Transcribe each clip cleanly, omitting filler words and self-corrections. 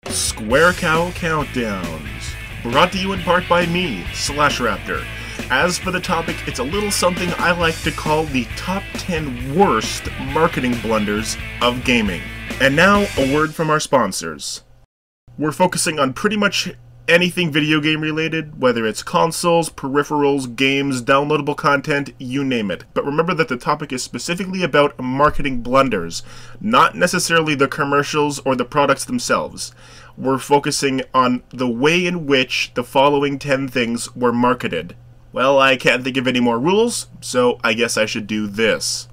Square Cow Countdowns, brought to you in part by me, Raptor. As for the topic, it's a little something I like to call the top 10 worst marketing blunders of gaming. And now, a word from our sponsors. We're focusing on pretty much anything video game related, whether it's consoles, peripherals, games, downloadable content, you name it. But remember that the topic is specifically about marketing blunders, not necessarily the commercials or the products themselves. We're focusing on the way in which the following 10 things were marketed. Well, I can't think of any more rules, so I guess I should do this.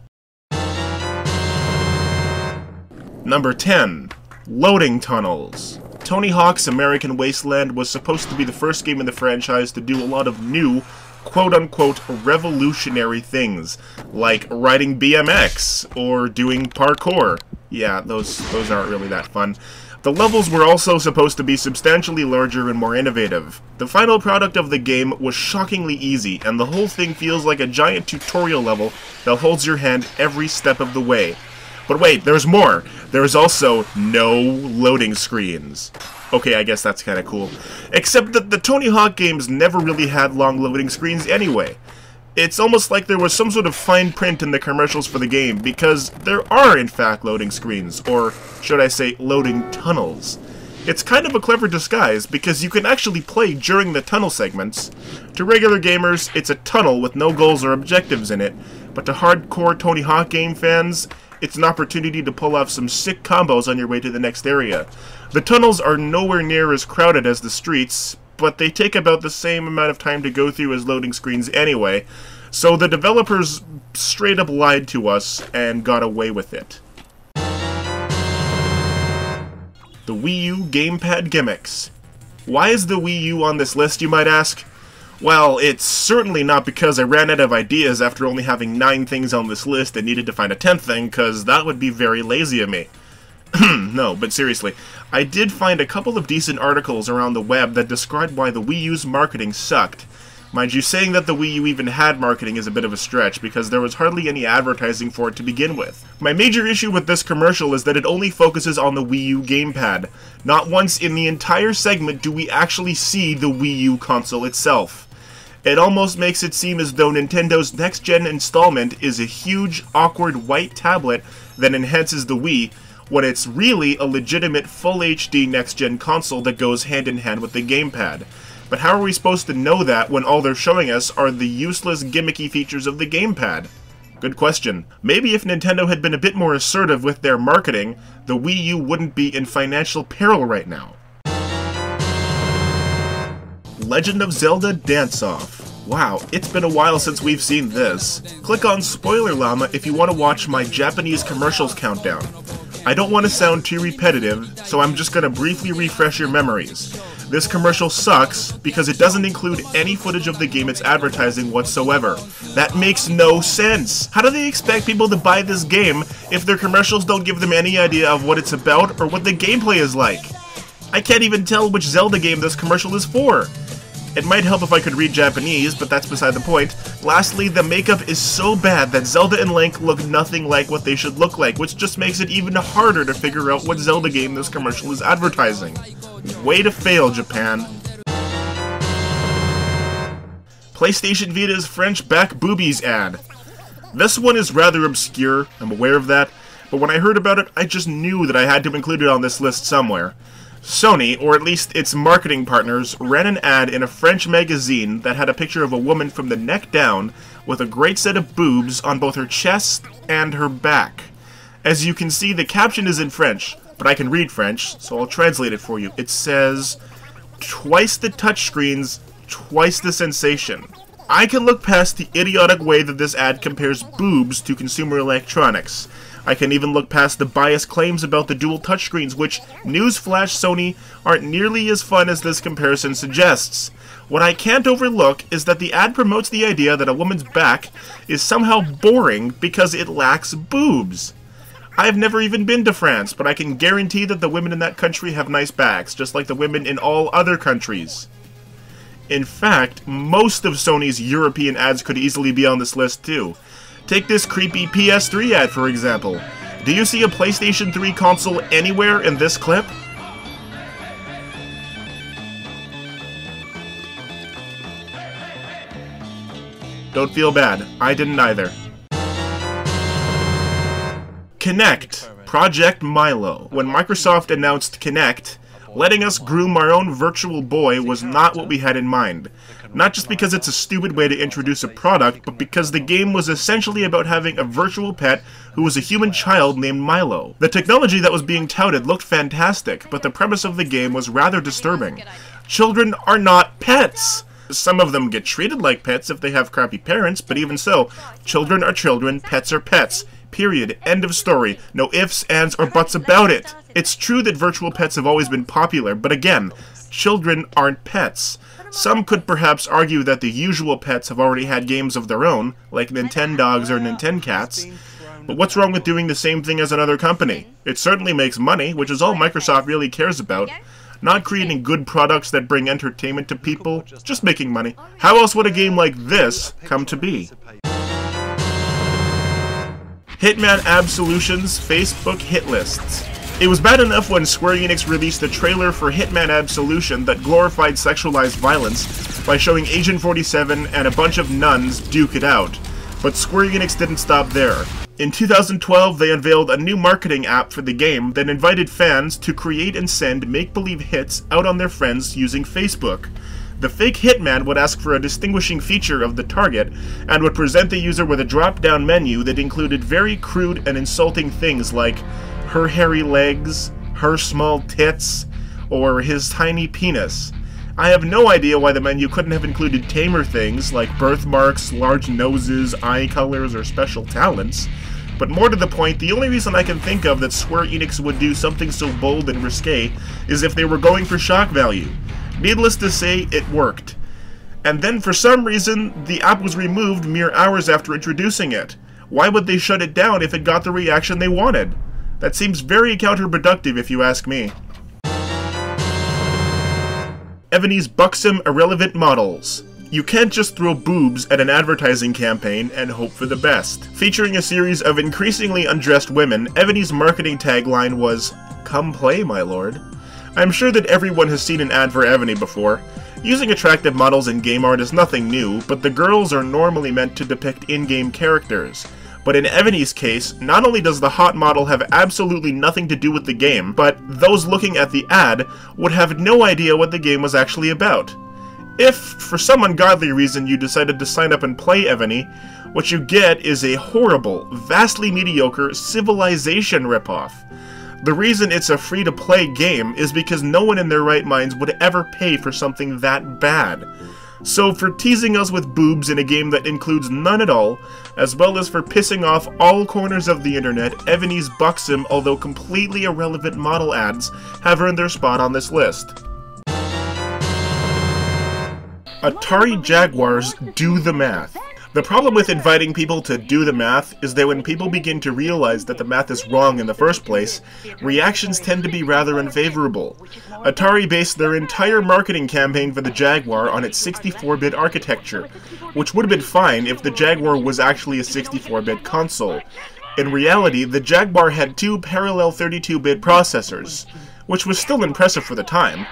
Number 10. Loading tunnels. Tony Hawk's American Wasteland was supposed to be the first game in the franchise to do a lot of new, quote-unquote, revolutionary things, like riding BMX, or doing parkour. Yeah, those aren't really that fun. The levels were also supposed to be substantially larger and more innovative. The final product of the game was shockingly easy, and the whole thing feels like a giant tutorial level that holds your hand every step of the way. But wait, there's more! There's also no loading screens. Okay, I guess that's kinda cool. Except that the Tony Hawk games never really had long loading screens anyway. It's almost like there was some sort of fine print in the commercials for the game, because there are in fact loading screens, or should I say loading tunnels. It's kind of a clever disguise, because you can actually play during the tunnel segments. To regular gamers, it's a tunnel with no goals or objectives in it, but to hardcore Tony Hawk game fans, it's an opportunity to pull off some sick combos on your way to the next area. The tunnels are nowhere near as crowded as the streets, but they take about the same amount of time to go through as loading screens anyway, so the developers straight up lied to us and got away with it. The Wii U gamepad gimmicks. Why is the Wii U on this list, you might ask? Well, it's certainly not because I ran out of ideas after only having 9 things on this list and needed to find a 10th thing, cause that would be very lazy of me. No, but seriously, I did find a couple of decent articles around the web that described why the Wii U's marketing sucked. Mind you, saying that the Wii U even had marketing is a bit of a stretch, because there was hardly any advertising for it to begin with. My major issue with this commercial is that it only focuses on the Wii U gamepad. Not once in the entire segment do we actually see the Wii U console itself. It almost makes it seem as though Nintendo's next-gen installment is a huge, awkward white tablet that enhances the Wii, when it's really a legitimate full HD next-gen console that goes hand-in-hand with the gamepad. But how are we supposed to know that when all they're showing us are the useless, gimmicky features of the gamepad? Good question. Maybe if Nintendo had been a bit more assertive with their marketing, the Wii U wouldn't be in financial peril right now. Legend of Zelda Dance-Off. Wow, it's been a while since we've seen this. Click on Spoiler Llama if you want to watch my Japanese commercials countdown. I don't want to sound too repetitive, so I'm just going to briefly refresh your memories. This commercial sucks because it doesn't include any footage of the game it's advertising whatsoever. That makes no sense! How do they expect people to buy this game if their commercials don't give them any idea of what it's about or what the gameplay is like? I can't even tell which Zelda game this commercial is for. It might help if I could read Japanese, but that's beside the point. Lastly, the makeup is so bad that Zelda and Link look nothing like what they should look like, which just makes it even harder to figure out what Zelda game this commercial is advertising. Way to fail, Japan. PlayStation Vita's French back boobies ad. This one is rather obscure, I'm aware of that, but when I heard about it, I just knew that I had to include it on this list somewhere. Sony, or at least its marketing partners, ran an ad in a French magazine that had a picture of a woman from the neck down with a great set of boobs on both her chest and her back. As you can see, the caption is in French, but I can read French, so I'll translate it for you. It says, "Twice the touchscreens, twice the sensation." I can look past the idiotic way that this ad compares boobs to consumer electronics. I can even look past the biased claims about the dual touchscreens, which, newsflash Sony, aren't nearly as fun as this comparison suggests. What I can't overlook is that the ad promotes the idea that a woman's back is somehow boring because it lacks boobs. I've never even been to France, but I can guarantee that the women in that country have nice backs, just like the women in all other countries. In fact, most of Sony's European ads could easily be on this list too. Take this creepy PS3 ad, for example. Do you see a PlayStation 3 console anywhere in this clip? Don't feel bad. I didn't either. Kinect. Project Milo. When Microsoft announced Kinect, letting us groom our own virtual boy was not what we had in mind. Not just because it's a stupid way to introduce a product, but because the game was essentially about having a virtual pet who was a human child named Milo. The technology that was being touted looked fantastic, but the premise of the game was rather disturbing. Children are not pets! Some of them get treated like pets if they have crappy parents, but even so, children are children, pets are pets. Period. End of story. No ifs, ands, or buts about it. It's true that virtual pets have always been popular, but again, children aren't pets. Some could perhaps argue that the usual pets have already had games of their own, like Nintendogs or Nintendcats, but what's wrong with doing the same thing as another company? It certainly makes money, which is all Microsoft really cares about. Not creating good products that bring entertainment to people, just making money. How else would a game like this come to be? Hitman Absolution's Facebook hit lists. It was bad enough when Square Enix released a trailer for Hitman Absolution that glorified sexualized violence by showing Agent 47 and a bunch of nuns duke it out. But Square Enix didn't stop there. In 2012, they unveiled a new marketing app for the game that invited fans to create and send make-believe hits out on their friends using Facebook. The fake hitman would ask for a distinguishing feature of the target, and would present the user with a drop-down menu that included very crude and insulting things like her hairy legs, her small tits, or his tiny penis. I have no idea why the menu couldn't have included tamer things like birthmarks, large noses, eye colors, or special talents. But more to the point, the only reason I can think of that Square Enix would do something so bold and risque is if they were going for shock value. Needless to say, it worked. And then for some reason, the app was removed mere hours after introducing it. Why would they shut it down if it got the reaction they wanted? That seems very counterproductive if you ask me. Ebony's buxom, irrelevant models. You can't just throw boobs at an advertising campaign and hope for the best. Featuring a series of increasingly undressed women, Ebony's marketing tagline was, "Come play, my lord." I'm sure that everyone has seen an ad for Ebony before. Using attractive models in game art is nothing new, but the girls are normally meant to depict in-game characters. But in Ebony's case, not only does the hot model have absolutely nothing to do with the game, but those looking at the ad would have no idea what the game was actually about. If, for some ungodly reason, you decided to sign up and play Ebony, what you get is a horrible, vastly mediocre Civilization ripoff. The reason it's a free-to-play game is because no one in their right minds would ever pay for something that bad. So for teasing us with boobs in a game that includes none at all, as well as for pissing off all corners of the internet, Ebony's buxom, although completely irrelevant model ads have earned their spot on this list. Atari Jaguars do the math. The problem with inviting people to do the math is that when people begin to realize that the math is wrong in the first place, reactions tend to be rather unfavorable. Atari based their entire marketing campaign for the Jaguar on its 64-bit architecture, which would have been fine if the Jaguar was actually a 64-bit console. In reality, the Jaguar had two parallel 32-bit processors, which was still impressive for the time.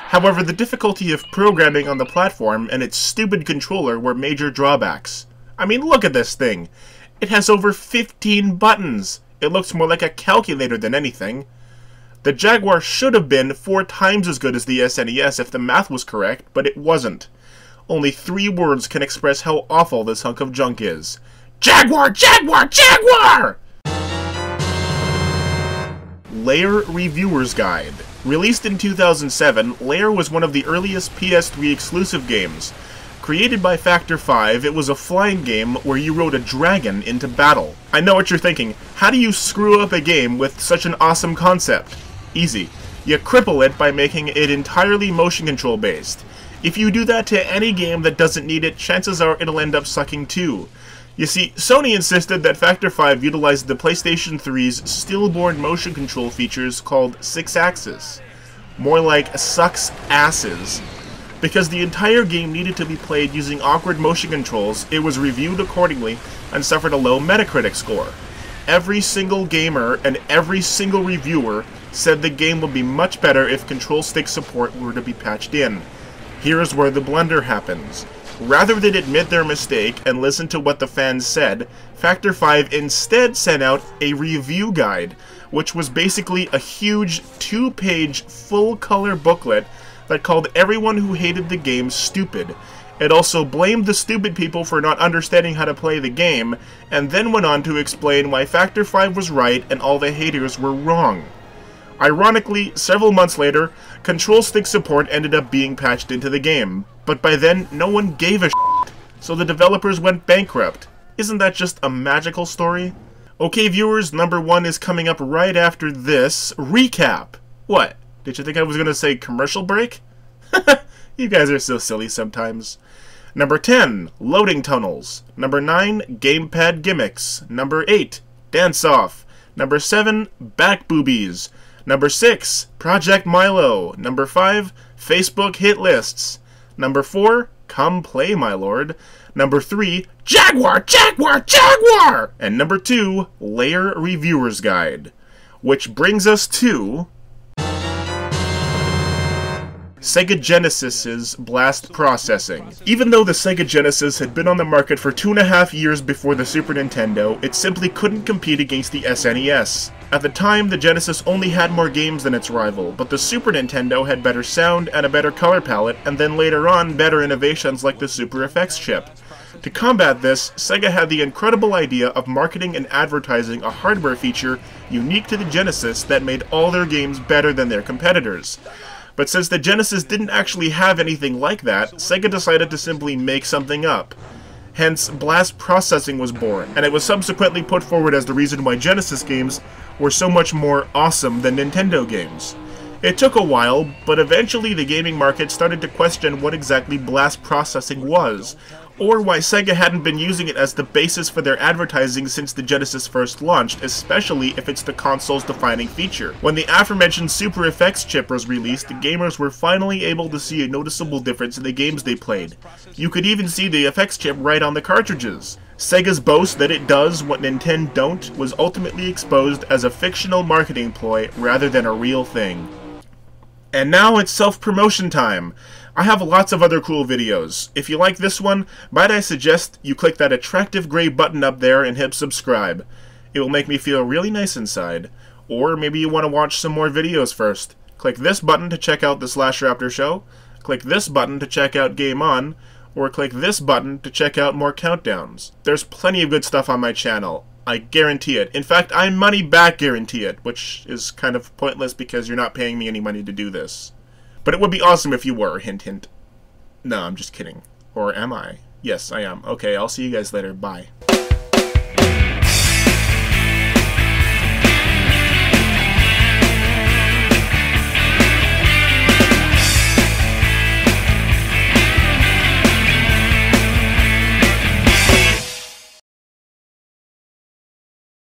However, the difficulty of programming on the platform and its stupid controller were major drawbacks. I mean, look at this thing. It has over 15 buttons. It looks more like a calculator than anything. The Jaguar should have been 4 times as good as the SNES if the math was correct, but it wasn't. Only 3 words can express how awful this hunk of junk is. Jaguar! Jaguar! Jaguar! Lair Reviewer's Guide. Released in 2007, Lair was one of the earliest PS3 exclusive games. Created by Factor 5, it was a flying game where you rode a dragon into battle. I know what you're thinking. How do you screw up a game with such an awesome concept? Easy. You cripple it by making it entirely motion control based. If you do that to any game that doesn't need it, chances are it'll end up sucking too. You see, Sony insisted that Factor 5 utilized the PlayStation 3's stillborn motion control features called 6-axis. More like sucks asses. Because the entire game needed to be played using awkward motion controls, it was reviewed accordingly and suffered a low Metacritic score. Every single gamer and every single reviewer said the game would be much better if control stick support were to be patched in. Here's where the blunder happens. Rather than admit their mistake and listen to what the fans said, Factor 5 instead sent out a review guide, which was basically a huge 2-page full-color booklet that called everyone who hated the game stupid. It also blamed the stupid people for not understanding how to play the game, and then went on to explain why Factor 5 was right and all the haters were wrong. Ironically, several months later, control stick support ended up being patched into the game, but by then no one gave a shit, so the developers went bankrupt. Isn't that just a magical story? Okay viewers, number 1 is coming up right after this recap. What? Did you think I was going to say commercial break? You guys are so silly sometimes. Number 10, loading tunnels. Number 9, gamepad gimmicks. Number 8, dance off. Number 7, back boobies. Number 6, Project Milo. Number 5, Facebook hit lists. Number 4, come play my lord. Number 3, Jaguar, Jaguar, Jaguar! And number 2, Layer Reviewer's Guide. Which brings us to Sega Genesis's blast processing. Even though the Sega Genesis had been on the market for 2.5 years before the Super Nintendo, it simply couldn't compete against the SNES. At the time, the Genesis only had more games than its rival, but the Super Nintendo had better sound and a better color palette, and then later on, better innovations like the Super Effects chip. To combat this, Sega had the incredible idea of marketing and advertising a hardware feature unique to the Genesis that made all their games better than their competitors. But since the Genesis didn't actually have anything like that, Sega decided to simply make something up. Hence, blast processing was born, and it was subsequently put forward as the reason why Genesis games were so much more awesome than Nintendo games. It took a while, but eventually the gaming market started to question what exactly blast processing was, or why Sega hadn't been using it as the basis for their advertising since the Genesis first launched, especially if it's the console's defining feature. When the aforementioned Super Effects chip was released, gamers were finally able to see a noticeable difference in the games they played. You could even see the effects chip right on the cartridges. Sega's boast that it does what Nintendo don't was ultimately exposed as a fictional marketing ploy rather than a real thing. And now it's self-promotion time. I have lots of other cool videos. If you like this one, might I suggest you click that attractive gray button up there and hit subscribe. It will make me feel really nice inside. Or maybe you want to watch some more videos first. Click this button to check out the Slash Raptor Show, click this button to check out Game On, or click this button to check out more countdowns. There's plenty of good stuff on my channel. I guarantee it. In fact, I money back guarantee it, which is kind of pointless because you're not paying me any money to do this. But it would be awesome if you were, hint hint. No, I'm just kidding. Or am I? Yes, I am. Okay, I'll see you guys later. Bye.